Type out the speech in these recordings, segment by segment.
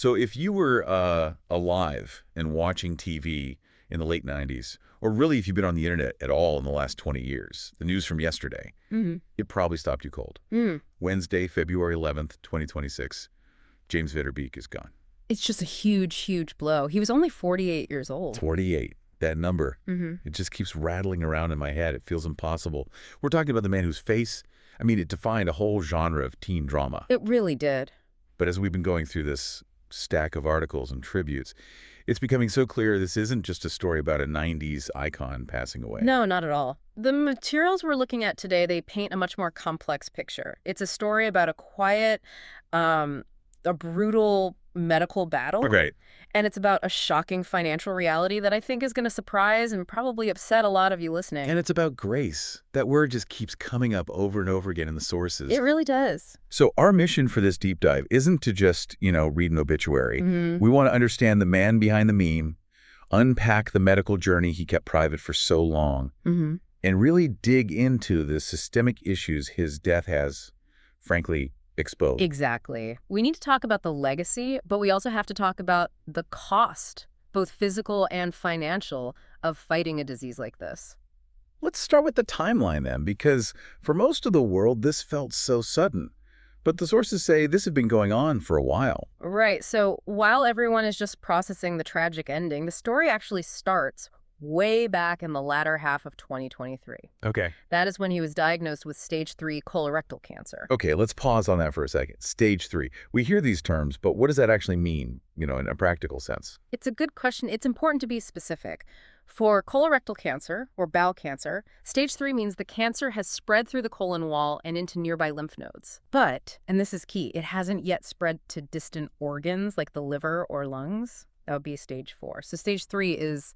So if you were alive and watching TV in the late 90s, or really if you've been on the internet at all in the last 20 years, the news from yesterday, it probably stopped you cold. Wednesday, February 11th, 2026, James Beek is gone. It's just a huge, huge blow. He was only 48 years old. 48. That number, it just keeps rattling around in my head. It feels impossible. We're talking about the man whose face, I mean, it defined a whole genre of teen drama. It really did. But as we've been going through this stack of articles and tributes, it's becoming so clear this isn't just a story about a 90s icon passing away. No, not at all. The materials we're looking at today, they paint a much more complex picture. It's a story about a quiet, a brutal medical battle. Right. And it's about a shocking financial reality that I think is going to surprise and probably upset a lot of you listening. And it's about grace. That word just keeps coming up over and over again in the sources. It really does. So our mission for this deep dive isn't to just, read an obituary. We want to understand the man behind the meme, unpack the medical journey he kept private for so long, and really dig into the systemic issues his death has, frankly, exposed. Exactly. We need to talk about the legacy, but we also have to talk about the cost, both physical and financial, of fighting a disease like this. Let's start with the timeline then, because for most of the world, this felt so sudden. But the sources say this had been going on for a while. Right. So while everyone is just processing the tragic ending, the story actually starts way back in the latter half of 2023. Okay. That is when he was diagnosed with stage 3 colorectal cancer. Okay, let's pause on that for a second. Stage 3. We hear these terms, but what does that actually mean, in a practical sense? It's a good question. It's important to be specific. For colorectal cancer, or bowel cancer, stage 3 means the cancer has spread through the colon wall and into nearby lymph nodes. But, and this is key, it hasn't yet spread to distant organs like the liver or lungs. That would be stage 4. So stage 3 is...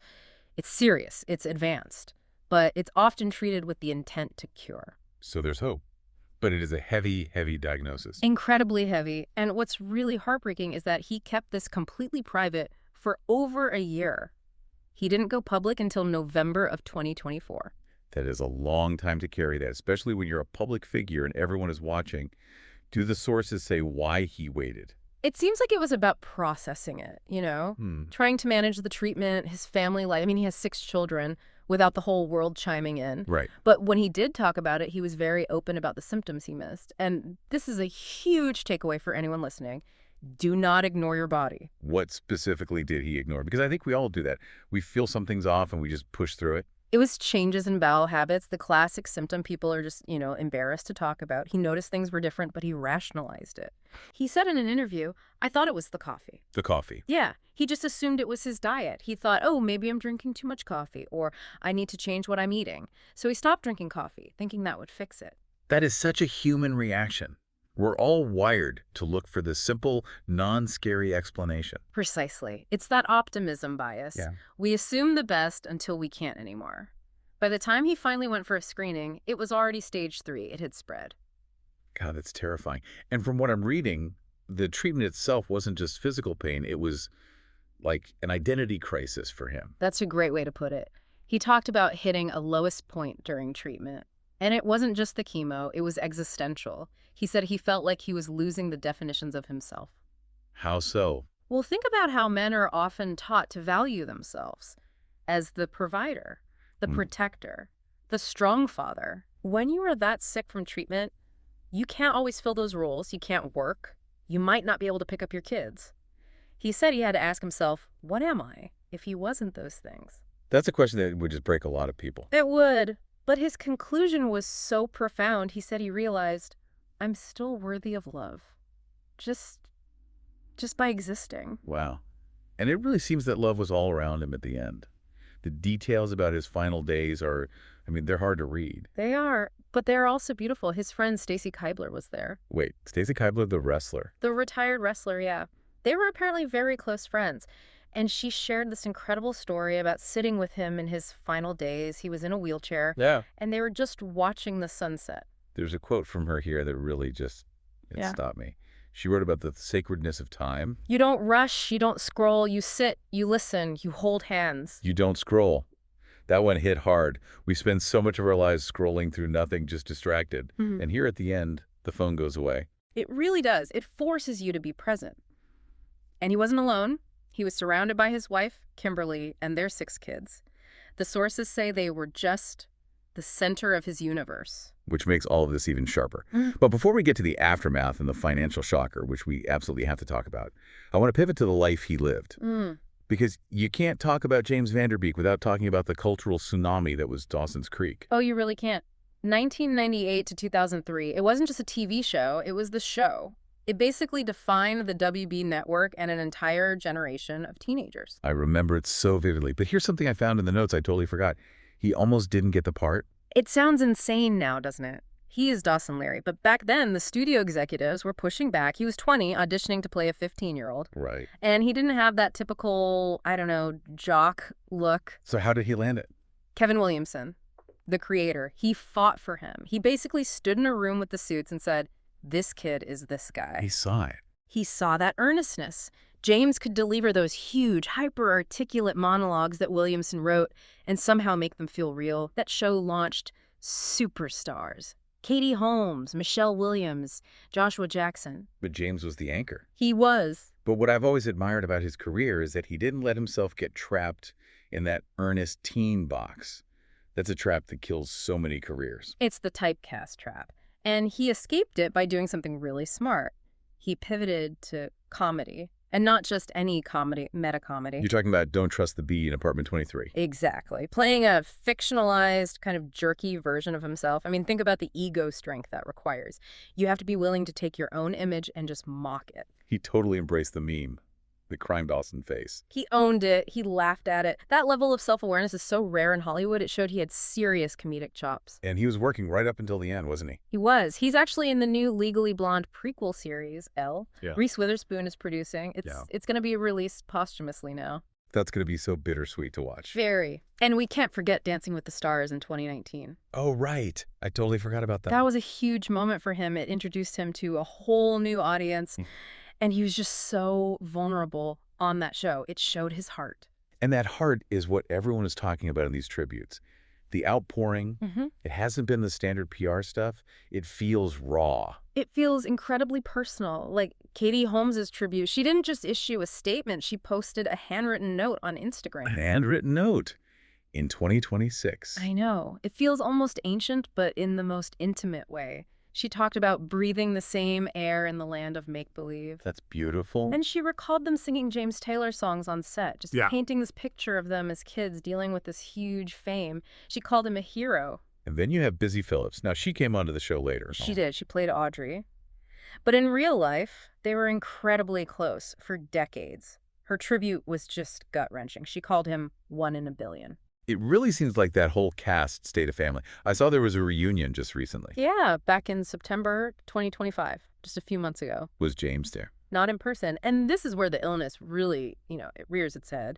it's serious, it's advanced, but it's often treated with the intent to cure. So there's hope. But it is a heavy, heavy diagnosis. Incredibly heavy. And what's really heartbreaking is that he kept this completely private for over a year. He didn't go public until November of 2024. That is a long time to carry that, especially when you're a public figure and everyone is watching. Do the sources say why he waited? It seems like it was about processing it, trying to manage the treatment, his family life. I mean, he has 6 children without the whole world chiming in. Right. But when he did talk about it, he was very open about the symptoms he missed. And this is a huge takeaway for anyone listening. Do not ignore your body. What specifically did he ignore? Because I think we all do that. We feel something's off and we just push through it. It was changes in bowel habits, the classic symptom people are just, embarrassed to talk about. He noticed things were different, but he rationalized it. He said in an interview, I thought it was the coffee. The coffee. Yeah. He just assumed it was his diet. He thought, oh, maybe I'm drinking too much coffee, or I need to change what I'm eating. So he stopped drinking coffee, thinking that would fix it. That is such a human reaction. We're all wired to look for the simple, non-scary explanation. Precisely. It's that optimism bias. Yeah. We assume the best until we can't anymore. By the time he finally went for a screening, it was already stage 3. It had spread. God, that's terrifying. And from what I'm reading, the treatment itself wasn't just physical pain. It was like an identity crisis for him. That's a great way to put it. He talked about hitting a lowest point during treatment. And it wasn't just the chemo, it was existential. He said he felt like he was losing the definitions of himself. How so? Well, think about how men are often taught to value themselves as the provider, the protector, the strong father. When you are that sick from treatment, you can't always fill those roles. You can't work. You might not be able to pick up your kids. He said he had to ask himself, what am I if he wasn't those things? That's a question that would just break a lot of people. It would. But his conclusion was so profound, he said he realized, I'm still worthy of love. Just by existing. Wow. And it really seems that love was all around him at the end. The details about his final days they're hard to read. They are, but they're also beautiful. His friend Stacy Keibler was there. Wait, Stacy Keibler, the wrestler? The retired wrestler, yeah. They were apparently very close friends. And she shared this incredible story about sitting with him in his final days. He was in a wheelchair. Yeah. And they were just watching the sunset. There's a quote from her here that really just stopped me. She wrote about the sacredness of time. You don't rush, you don't scroll, you sit, you listen, you hold hands. You don't scroll. That one hit hard. We spend so much of our lives scrolling through nothing, just distracted. And here at the end, the phone goes away. It really does. It forces you to be present. And he wasn't alone. He was surrounded by his wife, Kimberly, and their 6 kids. The sources say they were just the center of his universe. Which makes all of this even sharper. But before we get to the aftermath and the financial shocker, which we absolutely have to talk about, I want to pivot to the life he lived. Because you can't talk about James Van Der Beek without talking about the cultural tsunami that was Dawson's Creek. Oh, you really can't. 1998 to 2003, it wasn't just a TV show, it was the show. It basically defined the WB network and an entire generation of teenagers. I remember it so vividly. But here's something I found in the notes I totally forgot. He almost didn't get the part. It sounds insane now, doesn't it? He is Dawson Leary, but back then the studio executives were pushing back. He was 20, auditioning to play a 15-year-old. Right. And he didn't have that typical, I don't know, jock look. So how did he land it? Kevin Williamson, the creator, he fought for him. He basically stood in a room with the suits and said, "This kid is this guy." He saw it. He saw that earnestness. James could deliver those huge, hyper-articulate monologues that Williamson wrote and somehow make them feel real. That show launched superstars. Katie Holmes, Michelle Williams, Joshua Jackson. But James was the anchor. He was. But what I've always admired about his career is that he didn't let himself get trapped in that earnest teen box. That's a trap that kills so many careers. It's the typecast trap. And he escaped it by doing something really smart. He pivoted to comedy. And not just any comedy, meta-comedy. You're talking about Don't Trust the Bee in Apartment 23. Exactly. Playing a fictionalized, kind of jerky version of himself. I mean, think about the ego strength that requires. You have to be willing to take your own image and just mock it. He totally embraced the meme, the crime Dawson face. He owned it. He laughed at it. That level of self-awareness is so rare in Hollywood, it showed he had serious comedic chops. And he was working right up until the end, wasn't he? He was. He's actually in the new Legally Blonde prequel series, Elle. Yeah. Reese Witherspoon is producing. It's going to be released posthumously now. That's going to be so bittersweet to watch. Very. And we can't forget Dancing with the Stars in 2019. Oh, right. I totally forgot about that. That was a huge moment for him. It introduced him to a whole new audience. And he was just so vulnerable on that show. It showed his heart. And that heart is what everyone is talking about in these tributes. The outpouring, it hasn't been the standard PR stuff. It feels raw. It feels incredibly personal. Like Katie Holmes' tribute, she didn't just issue a statement. She posted a handwritten note on Instagram. A handwritten note in 2026. I know. It feels almost ancient, but in the most intimate way. She talked about breathing the same air in the land of make-believe. That's beautiful. And she recalled them singing James Taylor songs on set, just painting this picture of them as kids dealing with this huge fame. She called him a hero. And then you have Busy Phillips. Now, she came onto the show later. She did. She played Audrey. But in real life, they were incredibly close for decades. Her tribute was just gut-wrenching. She called him one in a billion. It really seems like that whole cast stayed a family. I saw there was a reunion just recently. Yeah, back in September 2025, just a few months ago. Was James there? Not in person. And this is where the illness really, it rears its head.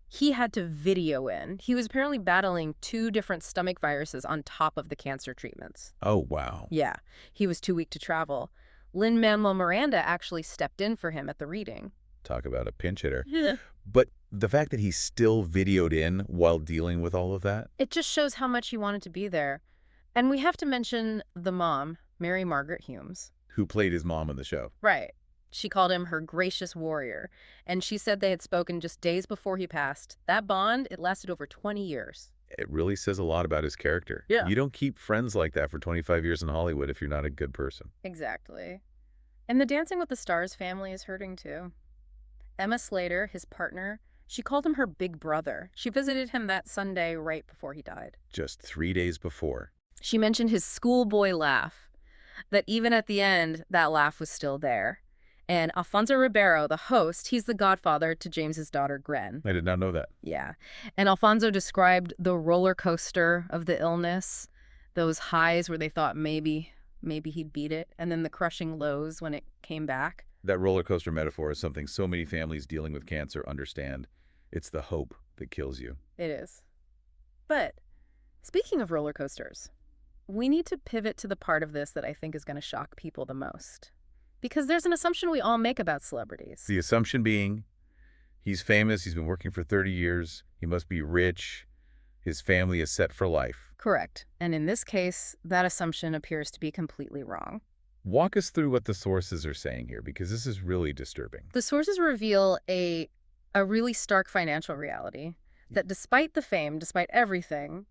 He had to video in. He was apparently battling 2 different stomach viruses on top of the cancer treatments. Oh, wow. Yeah, he was too weak to travel. Lin-Manuel Miranda actually stepped in for him at the reading. Talk about a pinch hitter. Yeah. But the fact that he still videoed in while dealing with all of that? It just shows how much he wanted to be there. And we have to mention the mom, Mary Margaret Humes. Who played his mom on the show. Right. She called him her gracious warrior. And she said they had spoken just days before he passed. That bond, it lasted over 20 years. It really says a lot about his character. Yeah. You don't keep friends like that for 25 years in Hollywood if you're not a good person. Exactly. And the Dancing with the Stars family is hurting too. Emma Slater, his partner, she called him her big brother. She visited him that Sunday right before he died. Just 3 days before. She mentioned his schoolboy laugh, that even at the end, that laugh was still there. And Alfonso Ribeiro, the host, he's the godfather to James's daughter, Gren. I did not know that. Yeah. And Alfonso described the roller coaster of the illness, those highs where they thought maybe he'd beat it, and then the crushing lows when it came back. That roller coaster metaphor is something so many families dealing with cancer understand. It's the hope that kills you. It is. But speaking of roller coasters, we need to pivot to the part of this that I think is going to shock people the most. Because there's an assumption we all make about celebrities. The assumption being, he's famous, he's been working for 30 years, he must be rich, his family is set for life. Correct. And in this case, that assumption appears to be completely wrong. Walk us through what the sources are saying here, because this is really disturbing. The sources reveal a really stark financial reality that despite the fame, despite everything,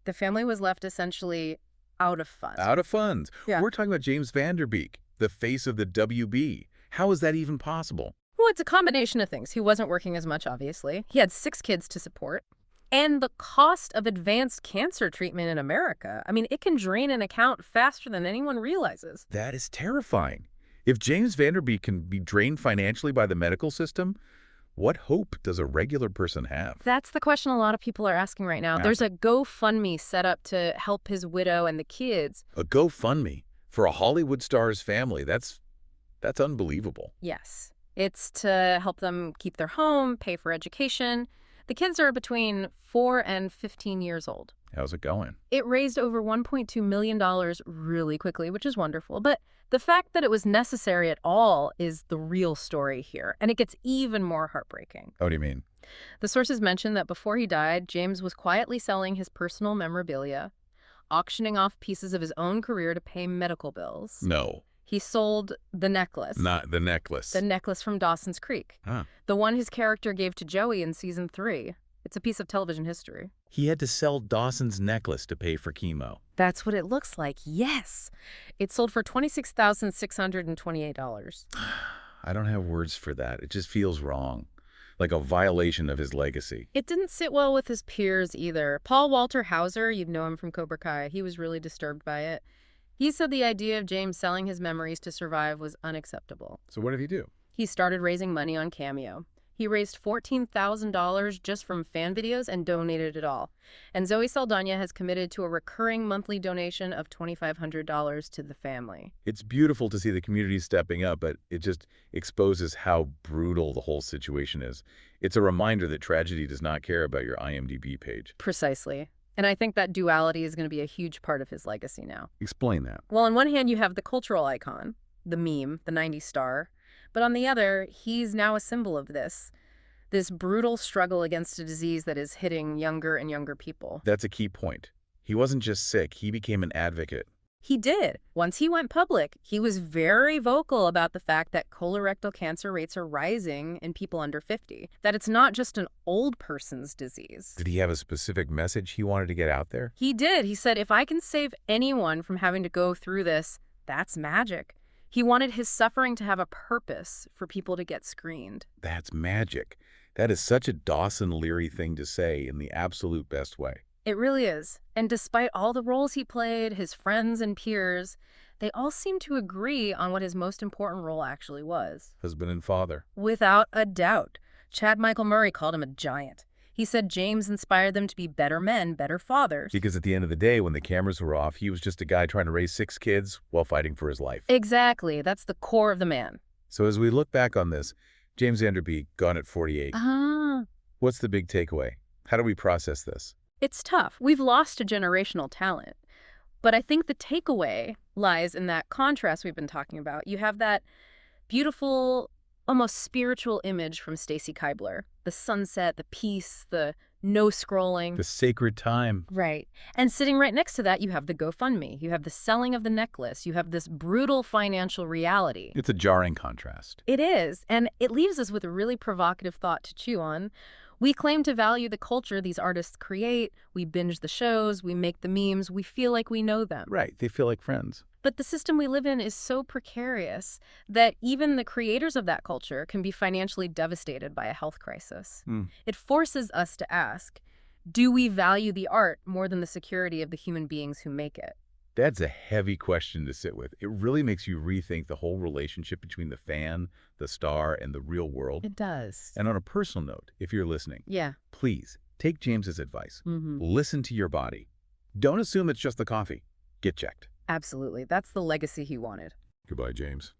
the family was left essentially out of funds. Out of funds. Yeah. We're talking about James Beek, the face of the WB. How is that even possible? Well, it's a combination of things. He wasn't working as much, obviously. He had 6 kids to support. And the cost of advanced cancer treatment in America, I mean, it can drain an account faster than anyone realizes. That is terrifying. If James Beek can be drained financially by the medical system, what hope does a regular person have? That's the question a lot of people are asking right now. There's a GoFundMe set up to help his widow and the kids. A GoFundMe for a Hollywood star's family. That's unbelievable. Yes. It's to help them keep their home, pay for education. The kids are between 4 and 15 years old. How's it going? It raised over $1.2 million really quickly, which is wonderful. But the fact that it was necessary at all is the real story here, and it gets even more heartbreaking. What do you mean? The sources mention that before he died, James was quietly selling his personal memorabilia, auctioning off pieces of his own career to pay medical bills. No. He sold the necklace. Not the necklace. The necklace from Dawson's Creek. Huh. The one his character gave to Joey in season 3. It's a piece of television history. He had to sell Dawson's necklace to pay for chemo. That's what it looks like, yes. It sold for $26,628. I don't have words for that. It just feels wrong. Like a violation of his legacy. It didn't sit well with his peers either. Paul Walter Hauser, you'd know him from Cobra Kai, he was really disturbed by it. He said the idea of James selling his memories to survive was unacceptable. So what did he do? He started raising money on Cameo. He raised $14,000 just from fan videos and donated it all. And Zoe Saldana has committed to a recurring monthly donation of $2,500 to the family. It's beautiful to see the community stepping up, but it just exposes how brutal the whole situation is. It's a reminder that tragedy does not care about your IMDb page. Precisely. And I think that duality is going to be a huge part of his legacy now. Explain that. Well, on one hand, you have the cultural icon, the meme, the 90s star. But on the other, he's now a symbol of this brutal struggle against a disease that is hitting younger and younger people. That's a key point. He wasn't just sick, he became an advocate. He did. Once he went public, he was very vocal about the fact that colorectal cancer rates are rising in people under 50, that it's not just an old person's disease. Did he have a specific message he wanted to get out there? He did. He said, if I can save anyone from having to go through this, that's magic. He wanted his suffering to have a purpose for people to get screened. That's magic. That is such a Dawson Leary thing to say in the absolute best way. It really is. And despite all the roles he played, his friends and peers, they all seem to agree on what his most important role actually was. Husband and father. Without a doubt. Chad Michael Murray called him a giant. He said James inspired them to be better men, better fathers. Because at the end of the day, when the cameras were off, he was just a guy trying to raise 6 kids while fighting for his life. Exactly. That's the core of the man. So as we look back on this, James Beek, gone at 48. What's the big takeaway? How do we process this? It's tough. We've lost a generational talent. But I think the takeaway lies in that contrast we've been talking about. You have that beautiful, almost spiritual image from Stacy Keibler. The sunset, the peace, the no scrolling. The sacred time. Right. And sitting right next to that, you have the GoFundMe. You have the selling of the necklace. You have this brutal financial reality. It's a jarring contrast. It is. And it leaves us with a really provocative thought to chew on. We claim to value the culture these artists create. We binge the shows. We make the memes. We feel like we know them. Right. They feel like friends. But the system we live in is so precarious that even the creators of that culture can be financially devastated by a health crisis. It forces us to ask, do we value the art more than the security of the human beings who make it? That's a heavy question to sit with. It really makes you rethink the whole relationship between the fan, the star, and the real world. It does. And on a personal note, if you're listening, please take James's advice. Listen to your body. Don't assume it's just the coffee. Get checked. Absolutely. That's the legacy he wanted. Goodbye, James.